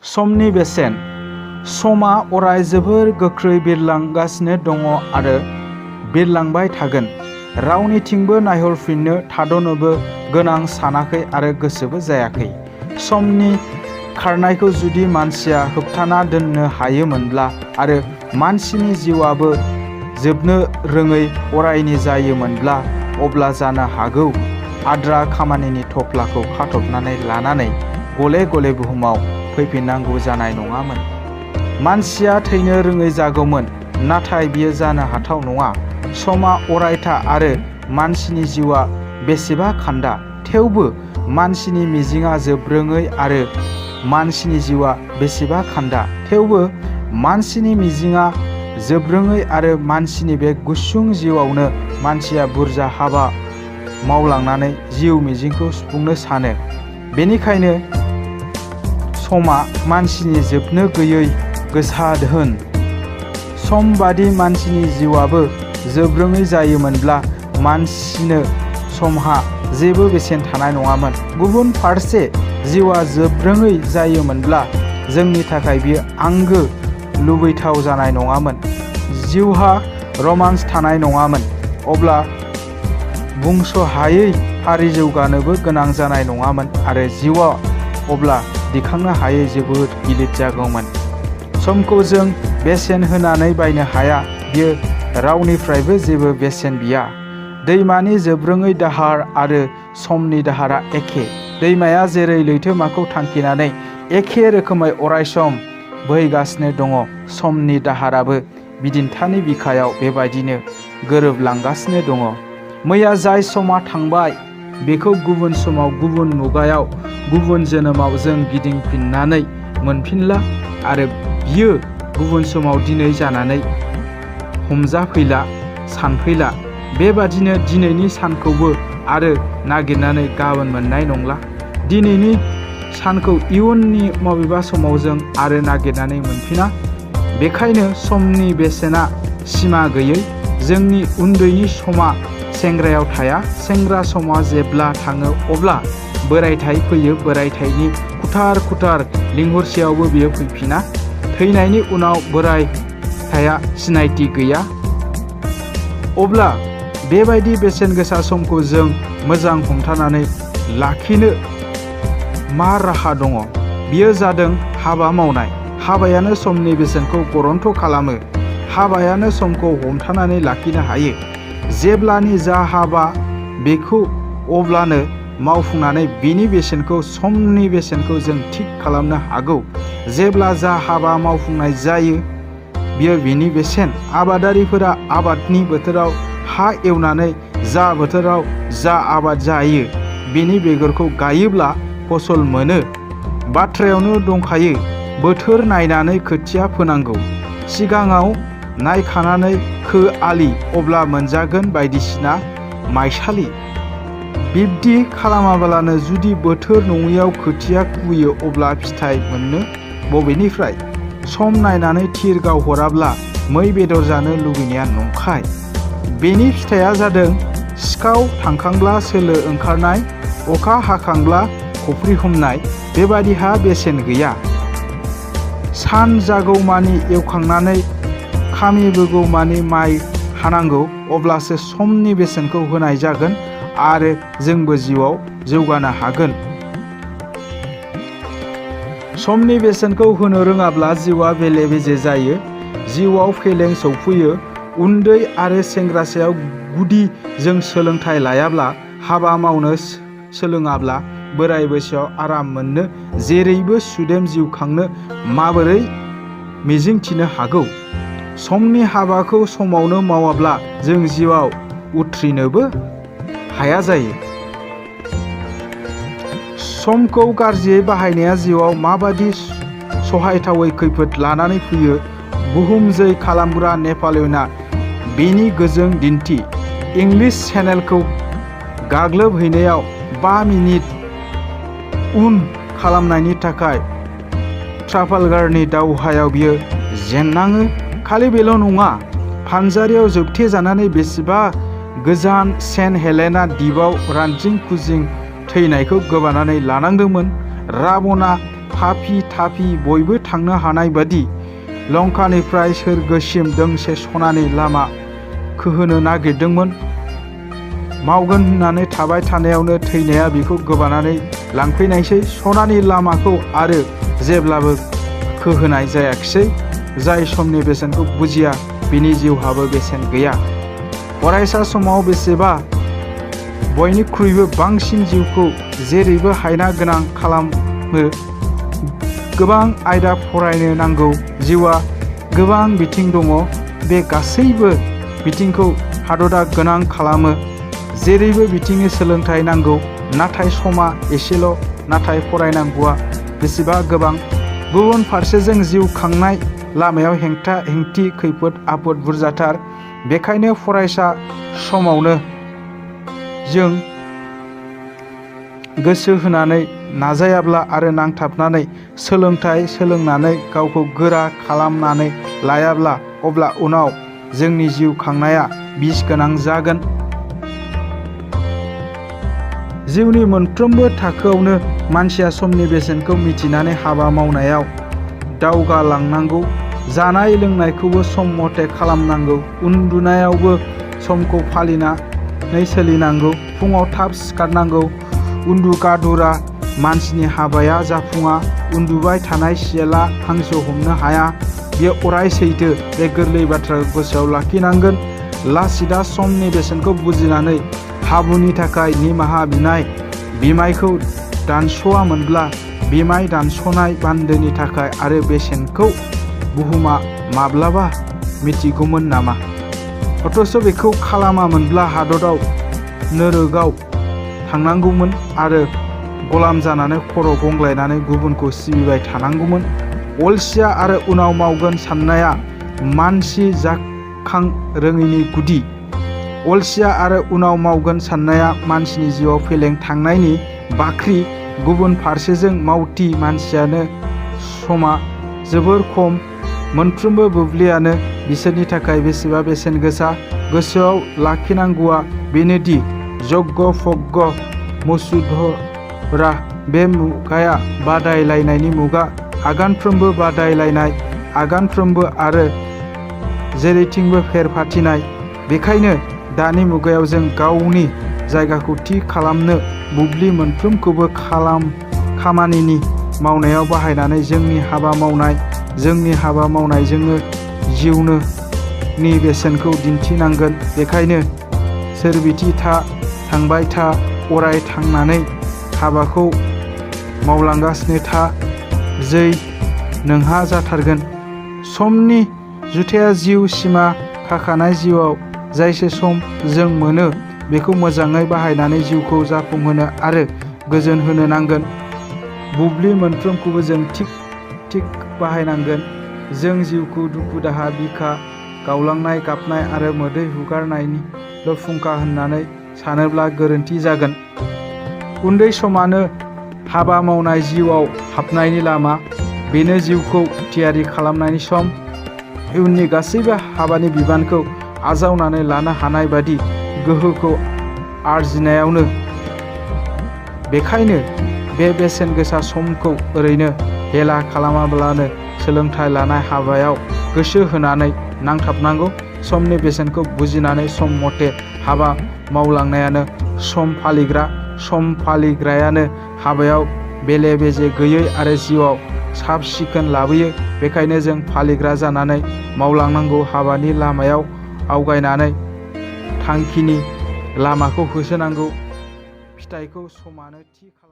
समनि बेसेन। समा अराय जोबोर गोख्रै बिरलांगासिनो दङ आरो बिरलांबाय थागोन। रावनिथिंबो नायहरफिननो थाद'नोबो गोनां सानाखै आरो गोसोबो जायाखै। समनि खारनायखौ जुदि मानसिया होबथाना दोननो हायोमोनब्ला आरो मानसिनि जिउआबो जोबनो रोङै अरायनि जायोमोनब्ला अब्ला जानो हागौ आद्रा खामानिनि थफ्लाखौ खाथबनानै लानानै गले गले बुहुमाव फैफिननांगौ जानाय नङामोन। मानसिया थैनो रोङै जागौमोन, नाथाय बियो जानो हाथाव नङा। समा अरायथा आरो मानसिनि जिउआ बेसेबा खान्दा, थेवबो मानसिनि मिजिंआ जोबरोङै आरो मानसिनि जिउआ बेसेबा खान्दा, थेवबो मानसिनि मिजिंआ जोबरोङै आरो मानसिनि बे गुसुं जिउआवनो मानसिया बुरजा हाबा मावलांनानै जिउ मिजिंखौ सुफुंनो सानो। बेनिखायनो समा मानसिनि जोबनो गैयै गोसा धोन। सम बादि मानसिनि जिउआबो जोबरोङै जायोमोनब्ला मानसिनो समहा जेबो बेसेन थानाय नङामोन। गुबुन फारसे जिउआ जोबरोङै जायोमोनब्ला जोंनि थाखाय बियो आंगो लुबैथाव जानाय नङामोन। जिउहा रमान्स थानाय नङामोन। अब्ला बुंस'हायै फारि जौगानोबो गोनां जानाय नङामोन आरो जिउआ अब्ला दिखांनो हायै जोबोद गिलिर जागौमोन। समखौ जों बेसेन होनानै बायनो हाया, बियो रावनिफ्रायबो जेबो बेसेन बिया। दैमानि जोबरोङै दाहार आरो समनि दाहारा एखे। दैमाया जेरै लैथोमाखौ थांखिनानै एखे रोखोमै अरायसम बोहैगासिनो दङ, समनि दाहाराबो बिदिन्थानि बिखायाव बेबायदिनो गोरोबलांगासिनो दङ। मैया जाय समा थांबाय बेखौ गुबुन समाव, गुबुन मुगायाव, गुबुन जोनोमाव जों गिदिंफिननानै मोनफिनला आरो बियो गुबुन समाव दिनै जानानै हमजाफैला, सानफैला। बेबादिनो दिनैनि सानखौबो आरो नागिरनानै गाबोन मोननाय नंला। दिनैनि सानखौ इयुननि बबेबा समाव जों आरो नागिरनानै मोनफिना। बेखायनो समनि बेसेना सिमा गैयै। जोंनि उन्दैनि समा सेंग्रायाव थाया। सेंग्रा समा जेब्ला थाङो अब्ला बोराइथाइ फैयो। बोराइथाइनि खुथार खुथार लिंहरसेयावबो बियो फैफिना। थैनायनि उनाव बोराइथाया सिनायथि गैया। अब्ला बेबायदि बेसेन गोसा समखौ जों मोजां हमथानानै लाखिनो मा राहा दङ? बेयो जादों हाबा मावनाय। हाबायानो समनि बेसेनखौ गरन्थ खालामो। हाबायानो समखौ हमथानानै लाखिनो हायो। जेब्लानि जा हाबा बेखौ अब्लानो मावफुंनानै बिनि बेसेनखौ, समनि बेसेनखौ जों थिग खालामनो हागौ। जेब्ला जा हाबा मावफुंनाय जायो बियो बिनि बेसेन। आबादारिफोरा आबादनि बोथोराव हा एवनानै जा बोथोराव जा आबाद जायो बिनि बेगरखौ गायोब्ला फसल मोनो। बाथ्रायावनो दंखायो, बोथोर नायनानै खोथिया फोनांगौ। सिगाङाव नायखानानै खो आलि, अब्ला मोनजागोन बायदिसिना माइसालि। बिब्दि खालामाब्लानो जुदि बोथोर नङैयाव खोथिया खुबैयो अब्ला फिथाइ मोननो बबेनिफ्राय? सम नायनानै थिर गावहराब्ला मै बेदर जानो लुबैनाया नंखाय। बेनि फिथाइया जादों सिखाव थांखांब्ला सोलो ओंखारनाय, अखा हाखांब्ला खफ्रि हमनाय। बेबादिहा बेसेन गैया। सान जागौमानि एवखांनानै खामिबोगौमानि माइ हानांगौ, अब्लासो समनि बेसेनखौ होनाय जागोन आरो जोंबो जिउआव जौगानो हागोन। समनि बेसेनखौ होनो रोङाब्ला जिउआ बेले बेजे जायो। जिउआव फेलें सौफैयो। उन्दै आरो सेंग्रासायाव गुदि जों सोलोंथाइ लायाब्ला, हाबा मावनो सोलोङाब्ला, बोराइ बैसोआव आराम मोननो, जेरैबो सुदेम जिउ खांनो माबोरै मिजिंथिनो हागौ? समनि हाबाखौ समावनो मावाब्ला जों जिउआव उथ्रिनोबो हाया जायो। समखौ गाज्रियै बाहायनाया जिउआव माबादि सहायथावै खैफोद लानानै फैयो, बुहुमजै खालामग्रा नेपलियनआ बेनि गोजों दिन्थि। इंलिश चेनेलखौ गाग्लोबहैनायाव 5 मिनिट उन खालामनायनि थाखाय ट्राफालगारनि दावहायाव बियो जेननाङो। खालि बेल' नङा, फानजारियाव जोबथेजानानै बेसेबा गोजान सेन्ट हेलेना द्वीपआव रानजिं खुजिं थैनायखौ गोबानानै लानांदोंमोन। राबना फाफि थाफि बयबो थांनो हानाय बादि लंकानिफ्राय सोरगोसिम दोंसे सनानि लामा खोहोनो नागिरदोंमोन। मावगोन होननानै थाबाय थानायावनो थैनाया बिखौ गोबानानै लांफैनायसै। सनानि लामाखौ आरो जेब्लाबो खोहोनाय जायाखिसै। जाय समनि बेसेनखौ बुजिया बिनि जिउहाबो बेसेन गैया। फरायसा समाव बेसेबा बयनिख्रुइबो बांसिन जिउखौ जेरैबो हायना गोनां खालामो। गोबां आयदा फरायनो नांगौ। जिउआ गोबां बिथिं दङ। बे गासैबो बिथिंखौ हादरा गोनां खालामो। जेरैबो बिथिंनि सोलोंथाइ नांगौ। नाथाय समा एसेल'। नाथाय फरायनांगौआ बेसेबा गोबां। गुबुन फारसेजों जिउ खांनाय लामायाव हेंथा हेंथि खैफोद आफोद बुरजाथार। बेखायनो फरायसा समावनो जों गोसो होनानै नाजायाब्ला आरो नांथाबनानै सोलोंथाइ सोलोंनानै गावखौ गोरा खालामनानै लायाब्ला अब्ला उनाव जोंनि जिउ खांनाया बिस गोनां जागोन। जिउनि मोनफ्रोमबो थाखोआवनो मानसिया समनि बेसेनखौ मिथिनानै हाबा मावनायाव दावगालांनांगौ। जानाय लोंनायखौबो सम मथे खालामनांगौ। उन्दुनायावबो समखौ फालिनानै सोलिनांगौ। फुङाव थाब सिखारनांगौ। उन्दुगादुरा मानसिनि हाबाया जाफुङा। उन्दुबाय थानाय सियाला हांसो हमनो हाया। बेयो अराय सैथो। बे गोरलै बाथ्राखौ गोसोआव लाखिनांगोन। लासिदा समनि बेसेनखौ बुजिनानै हाबुनि थाखाय निमाहा बिनाय। बिमायखौ दानस'वामोनब्ला बिमाय दानस'नाय बान्दोनि थाखाय आरो बेसेनखौ बुहुमा माब्लाबा मिथिगौमोन नामा? अथच बेखौ खालामामोनब्ला हादराव नोरोगाव थांनांगौमोन आरो गलाम जानानै खर' गंग्लायनानै गुबुनखौ सिबिबाय थानांगौमोन। अलसिया आरो उनाव मावगोन साननाया मानसि जाखां रोङैनि गुदि। अलसिया आरो उनाव मावगोन साननाया मानसिनि जिउआव फेलें थांनायनि बाख्रि। गुबुन फारसेजों मावथि मानसियानो समा जोबोर खम। मोनफ्रोमबो बुब्लियानो बिसोरनि थाखाय बेसेबा बेसेन गोसा। गोसोआव लाखिनांगौआ बेनोदि जग्ग फग्ग मुसुधरा बे मुगाया बादायलायनायनि मुगा। आगानफ्रोमबो बादायलायनाय। आगानफ्रोमबो आरो जेरैथिंबो फेर फाथिनाय। बेखायनो दानि मुगायाव जों गावनि जायगाखौ थि खालामनो बुब्लि मोनफ्रोमखौबो खामानिनि मावनायाव बाहायनानै जोंनि हाबा मावनायजोंनो जिउनि बेसेनखौ दिन्थिनांगोन। बेखायनो सोरबिथि था, थांबाय था, अराय थांनानै हाबाखौ मावलांगासिनो था। जै नोंहा जाथारगोन। समनि जुथाया जिउ सिमा खाखानाय। जिउआव जायसे सम जों मोनो बेखौ मोजाङै बाहायनानै जिउखौ जाफुंहोनो आरो गोजोन होनो नांगोन। बुब्लि मोनफ्रोमखौबो जों थिग बाहायनांगोन। जों जिउखौ दुखु दाहा, बिखा गावलांनाय, गाबनाय आरो मोदै हुगारनायनिल' फुंखा होननानै सानोब्ला गोरोन्थि जागोन। उन्दै समानो हाबा मावनाय जिउआव हाबनायनि लामा। बेनो जिउखौ थियारि खालामनायनि सम। इयुननि गासैबो हाबानि बिबानखौ आजावनानै लानो हानाय बादि गोहोखौ आरजिनायावनो। बेखायनो बे बेसेन गोसा समखौ ओरैनो हेला खालामाब्लानो सोलोंथाइ लानाय हाबायाव गोसो होनानै नांथाबनांगौ। समनि बेसेनखौ बुजिनानै सम मथे हाबा मावलांनायानो सम फालिग्रा। सम फालिग्रायानो हाबायाव बेले बेजे गैयै आरो जिउआव साब सिखोन लाबोयो। बेखायनो जों फालिग्रा जानानै मावलांनांगौ। हाबानि लामायाव आवगायनानै थांखिनि लामाखौ होसोनांगौ। फिथाइखौ समानो थि खालाम।